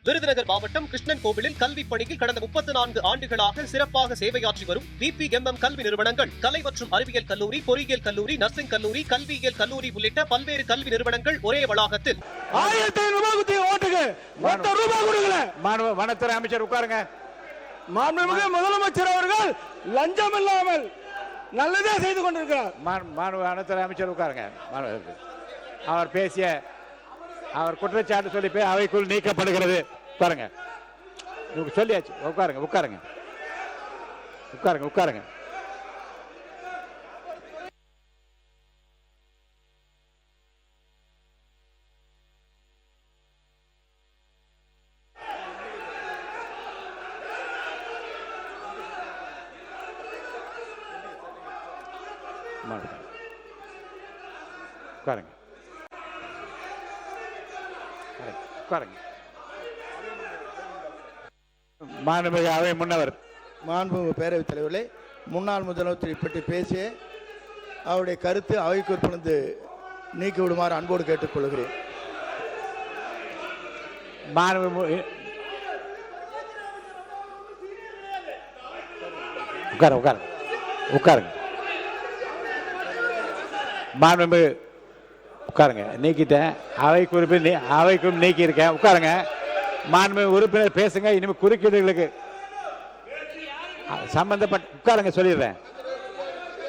விருதுநகர் மாவட்டம் கிருஷ்ணன் கோவிலில் கல்வி பணியில் கடந்த 34 ஆண்டுகளாக சிறப்பாக சேவையாற்றி வரும் VPMM கல்வி நிறுவனங்கள், கலை மற்றும் அறிவியல் கல்லூரி, பொறியியல் கல்லூரி, நர்சிங் கல்லூரி, கல்வியியல் கல்லூரி உள்ளிட்ட பல்வேறு கல்வி நிறுவனங்கள் ஒரே வளாகத்தில் 1500 ரூபாய் கொடுக்கல. வனத்துறை அமைச்சர் உட்காருங்க. மாண்புமிகு முதலமைச்சர் அவர்கள் லஞ்சம் இல்லாமல் நல்லதே செய்து கொண்டிருக்கிறார். வனத்துறை அமைச்சர் உட்காருங்க. அவர் பேசிய அவர் குற்றச்சாட்டு சொல்லி அவைக்குள் நீக்கப்படுகிறது. உட்காருங்க. சொல்லியாச்சு. உட்காருங்க உட்காருங்க உட்காருங்க உட்காருங்க. உட்காருங்க உட்காருங்க. மாண்புமிகு அவை முன்னவர், மாண்புமிகு பேரவைத் தலைவர்களே, முன்னாள் முதலமைச்சரை பற்றி பேசிய அவருடைய கருத்து அவை குறிப்பிலிருந்து நீக்கி விடுமாறு அன்போடு கேட்டுக்கொள்கிறேன். உட்காருங்க உட்காருங்க உட்காருங்க. மாண்புமிகு உட்காருங்க. நீக்கிட்டேன். அவை குறிப்பில் நீக்கி இருக்கேன். உட்காருங்க. மாண்புமிகு உறுப்பினர் பேசுங்க. இனிமேல் குறுக்கீடுகளுக்கு சம்பந்தப்பட்ட உட்காருங்க சொல்லிடுறேன்.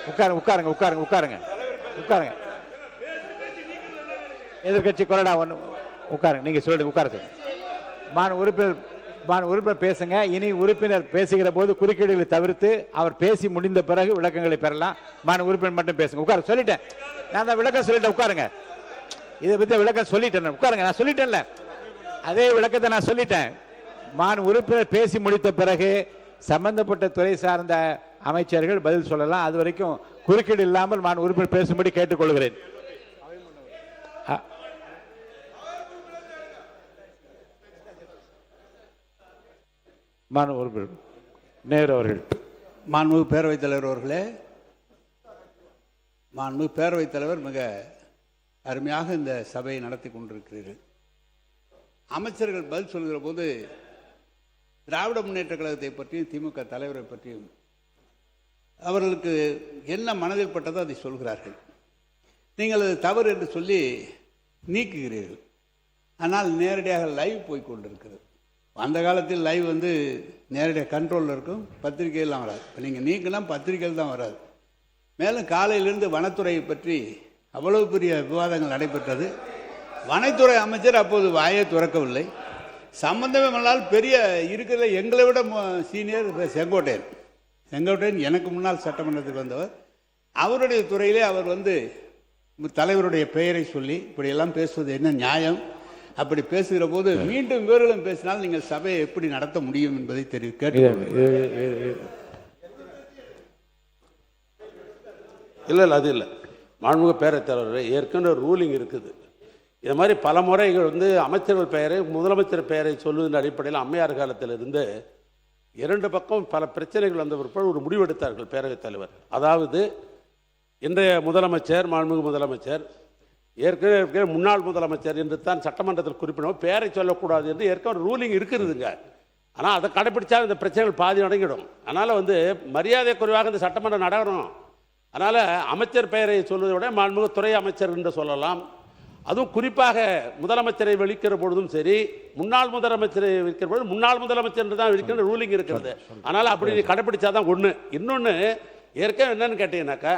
உட்காருங்க உட்காருங்க உட்காருங்க உட்காருங்க உட்காருங்க. எதிர்கட்சி கொறடா ஒன்று உட்காருங்க. நீங்க சொல்லிடுங்க. உட்கார சொல்லுங்க. உறுப்பினர் பேசுங்க. இனி உறுப்பினர் பேசுகிற போது குறுக்கீடுகளை தவிர்த்து அவர் பேசி முடிந்த பிறகு விளக்கங்களை பெறலாம். உறுப்பினர் மட்டும் பேசுங்க. உட்கார சொல்லிட்டேன். நான் தான் விளக்கம் சொல்லிட்டேன். உட்காருங்க. இதை பத்தி விளக்கம் சொல்லிட்டேன். உட்காருங்க. நான் சொல்லிட்டேன்ல, அதே விளக்கத்தை நான் சொல்லிட்டேன். உறுப்பினர் பேசி முடித்த பிறகு சம்பந்தப்பட்ட துறை சார்ந்த அமைச்சர்கள் பதில் சொல்லலாம். அது வரைக்கும் குறுக்கீடு இல்லாமல் உறுப்பினர் பேசும்படி கேட்டுக்கொள்கிறேன். உறுப்பினர் நேரு அவர்கள். மாண்புமிகு பேரவைத் தலைவர் அவர்களே, மாண்புமிகு பேரவைத் தலைவர் மிக அருமையாக இந்த சபையை நடத்தி கொண்டிருக்கிறீர்கள். அமைச்சர்கள் பதில் சொல்கிற போது திராவிட முன்னேற்ற கழகத்தை பற்றியும் திமுக தலைவரை பற்றியும் அவர்களுக்கு என்ன மனதில் பட்டதோ அதை சொல்கிறார்கள். நீங்கள் அது தவறு என்று சொல்லி நீக்குகிறீர்கள். ஆனால் நேரடியாக லைவ் போய் கொண்டிருக்கிறது. அந்த காலத்தில் லைவ் நேரடியாக கண்ட்ரோலில் இருக்கும், பத்திரிகையெல்லாம் வராது. இப்போ நீங்கள் நீக்கினா பத்திரிகையில் தான் வராது. மேலும் காலையிலிருந்து வனத்துறையை பற்றி அவ்வளவு பெரிய விவாதங்கள் நடைபெற்றது. வனத்துறை அமைச்சர் அப்போது வாயை துறக்கவில்லை. சம்பந்தமே இல்லாமல் பெரிய இருக்கிற எங்களை விட சீனியர் செங்கோட்டையன் எனக்கு முன்னால் சட்டமன்றத்துக்கு வந்தவர். அவருடைய துறையிலே அவர் தலைவருடைய பெயரை சொல்லி இப்படியெல்லாம் பேசுவது என்ன நியாயம்? அப்படி பேசுகிற போது மீண்டும் இவர்களும் பேசினால் நீங்கள் சபையை எப்படி நடத்த முடியும் என்பதை கேட்டு. இல்லை அது இல்லை. மாண்புமிகு பேரவைத் தலைவர், ஏற்கனவே ரூலிங் இருக்குது. இது மாதிரி பல முறைகள் அமைச்சர்கள் பெயரை, முதலமைச்சர் பெயரை சொல்வதன் அடிப்படையில் அம்மையார் காலத்திலிருந்து 2 பக்கம் பல பிரச்சனைகள் வந்த பிற்பாடு ஒரு முடிவெடுத்தார்கள் பேரவைத் தலைவர். அதாவது இன்றைய முதலமைச்சர், மாண்புமிகு முதலமைச்சர், ஏற்கனவே முன்னாள் முதலமைச்சர் என்று தான் சட்டமன்றத்தில் குறிப்பிடவும் பெயரை சொல்லக்கூடாது என்று ஏற்கனவே ரூலிங் இருக்கிறதுங்க. ஆனால் அதை கடைப்பிடிச்சா இந்த பிரச்சனைகள் பாதி அடங்கிடும். அதனால் மரியாதை குறைவாக இந்த சட்டமன்றம் நடக்கணும். அதனால் அமைச்சர் பெயரை சொல்வதை விட மாண்புமிகு துறை அமைச்சர் என்று சொல்லலாம். அதுவும் குறிப்பாக முதலமைச்சரை விழிக்கிற பொழுதும் சரி, முன்னாள் முதலமைச்சரை விழிக்கிற பொழுது முன்னாள் முதலமைச்சர் என்று தான் விழிக்கிற ரூலிங் இருக்கிறது. அதனால் அப்படி கடைப்பிடிச்சாதான் ஒன்று. இன்னொன்று ஏற்கனவே என்னன்னு கேட்டீங்கன்னாக்கா,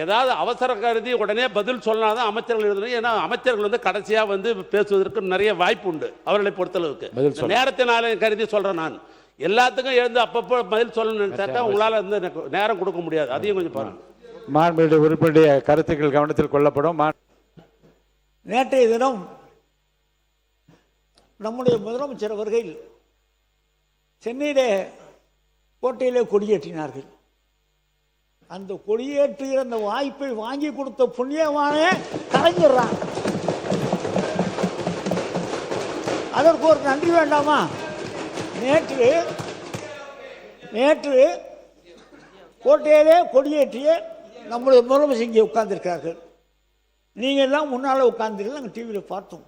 ஏதாவது அவசர கருதி உடனே பதில் சொன்னாதான் அமைச்சர்கள் எழுதணும். ஏன்னா அமைச்சர்கள் கடைசியாக பேசுவதற்கு நிறைய வாய்ப்பு உண்டு. அவர்களை பொறுத்தளவுக்கு நேரத்தினால கருதி சொல்கிறேன். நான் எல்லாத்துக்கும் எழுந்து அப்பப்போ பதில் சொல்லணும்னு நினைச்சாக்கா உங்களால் நேரம் கொடுக்க முடியாது. அதையும் கொஞ்சம் பாருங்கள். மாண்புமிகு உறுப்பினுடைய கருத்துக்கள் கவனத்தில் கொள்ளப்படும். நேற்றைய தினம் நம்முடைய முதலமைச்சர் அவர்கள் சென்னையிலே கோட்டையிலே கொடியேற்றினார்கள். அந்த கொடியேற்றுகிற அந்த வாய்ப்பை வாங்கி கொடுத்த புண்ணியமான கலைஞர்றான். அதற்கு ஒரு நன்றி வேண்டாமா? நேற்று கோட்டையிலே கொடியேற்றிய நம்முடைய முதலமைச்சர் இங்கே உட்கார்ந்திருக்கிறார்கள். நீங்கள் எல்லாம் முன்னால் உட்கார்ந்துருக்கீங்க. நாங்கள் டிவியில் பார்த்தோம்.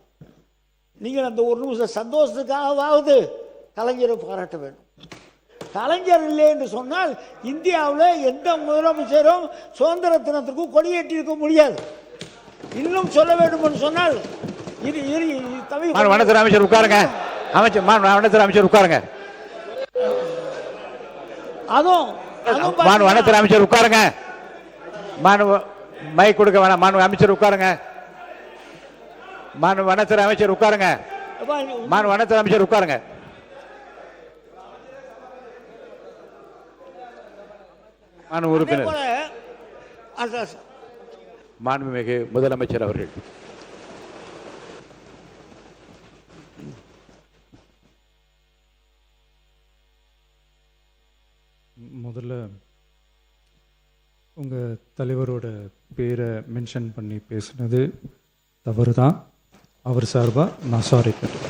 நீங்கள் அந்த ஒரு நிமிஷம் சந்தோஷத்துக்காகவாவது கலைஞரை பாராட்ட வேண்டும். கலைஞர் இல்லை என்று சொன்னால் இந்தியாவில் எந்த முதலமைச்சரும் சுதந்திர தினத்திற்கும் கொடியேற்றிருக்க முடியாது. இன்னும் சொல்ல வேண்டும் என்று சொன்னால் வனத்துறை அமைச்சர் உட்காருங்க. வனத்துறை அமைச்சர் உட்காருங்க. வனத்துறை அமைச்சர் உட்காருங்க. மைக் கொடுக்க வேணாம். அமைச்சர் உட்காருங்க. வனத்துறை அமைச்சர் உட்காருங்க. வனத்துறை அமைச்சர் உட்காருங்க. உறுப்பினர் மாண்புமிகு முதலமைச்சர் அவர்கள். முதல்ல உங்கள் தலைவரோட பேரை மென்ஷன் பண்ணி பேசுனது தவறு தான். அவர் சார்பாக நான் சாரி கேட்டேன்.